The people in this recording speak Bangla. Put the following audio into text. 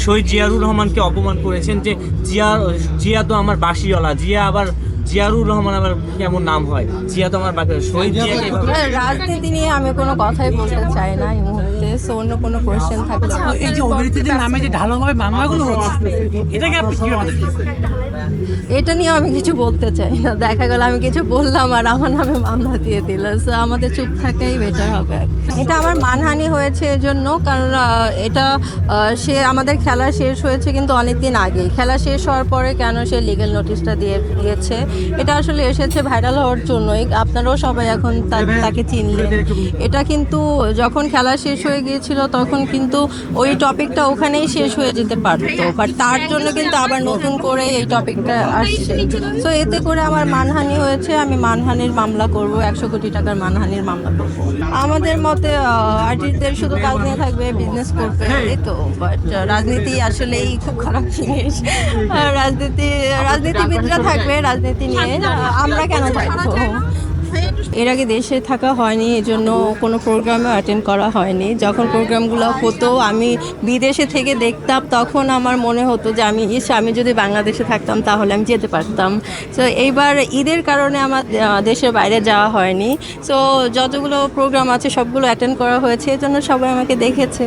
শহীদ জিয়াউর রহমানকে অপমান করেছেন যে জিয়া জিয়া তো আমার বাসিওয়ালা, জিয়া আবার জিয়াউর রহমান আবার কেমন নাম হয়, জিয়া তো আমার শহীদ জিয়াকে রাজনীতি নিয়ে আমি কোনো কথাই বলতে চাই না এই মুহূর্তে। সো অন্য কোনো কোয়েশ্চেন থাকলে এই যে অভিনেত্রীদের নামে যে ঢালাওভাবে মামলাগুলো হচ্ছে, এটাকে আপনি কিভাবে দেখেন? এটা নিয়ে আমি কিছু বলতে চাই না। দেখা গেল আমি কিছু বললাম আর আমার নামে মামলা দিয়ে দিল। সো আমাদের চুপ থাকাই বেটার হবে। এটা আমার মানহানি হয়েছে এজন্য, কারণ এটা সে আমাদের খেলা শেষ হয়েছে কিন্তু অনেক দিন আগে। খেলা শেষ হওয়ার পরে কেন সে লিগ্যাল নোটিশটা দিয়েছে, এটা আসলে এসেছে ভাইরাল হওয়ার জন্যই। আপনারাও সবাই এখন তাকে চিনলেন। এটা কিন্তু যখন খেলা শেষ হয়ে গিয়েছিল তখন কিন্তু ওই টপিকটা ওখানেই শেষ হয়ে যেতে পারতো, বাট তার জন্য কিন্তু আবার নতুন করে এই টপিকটা আসছে। সো এতে করে আমার মানহানি হয়েছে। আমি মানহানির মামলা করব, 100 কোটি টাকার মানহানির মামলা করব। আমাদের মতে আর্টিস্টদের শুধু কাজ নিয়ে থাকবে, বিজনেস করবে, এই তো। বাট রাজনীতি আসলেই খুব খারাপ জিনিস। রাজনীতিবিদরা থাকবে রাজনীতি নিয়ে, আমরা কেন থাকবো? এর আগে দেশে থাকা হয়নি, এজন্য কোনো প্রোগ্রামে অ্যাটেন্ড করা হয়নি। যখন প্রোগ্রামগুলো হতো আমি বিদেশে থেকে দেখতাম, তখন আমার মনে হতো যে আমি যদি বাংলাদেশে থাকতাম তাহলে আমি যেতে পারতাম। সো এইবার ঈদের কারণে আমার দেশের বাইরে যাওয়া হয়নি। সো যতগুলো প্রোগ্রাম আছে সবগুলো অ্যাটেন্ড করা হয়েছে, এজন্য সবাই আমাকে দেখেছে।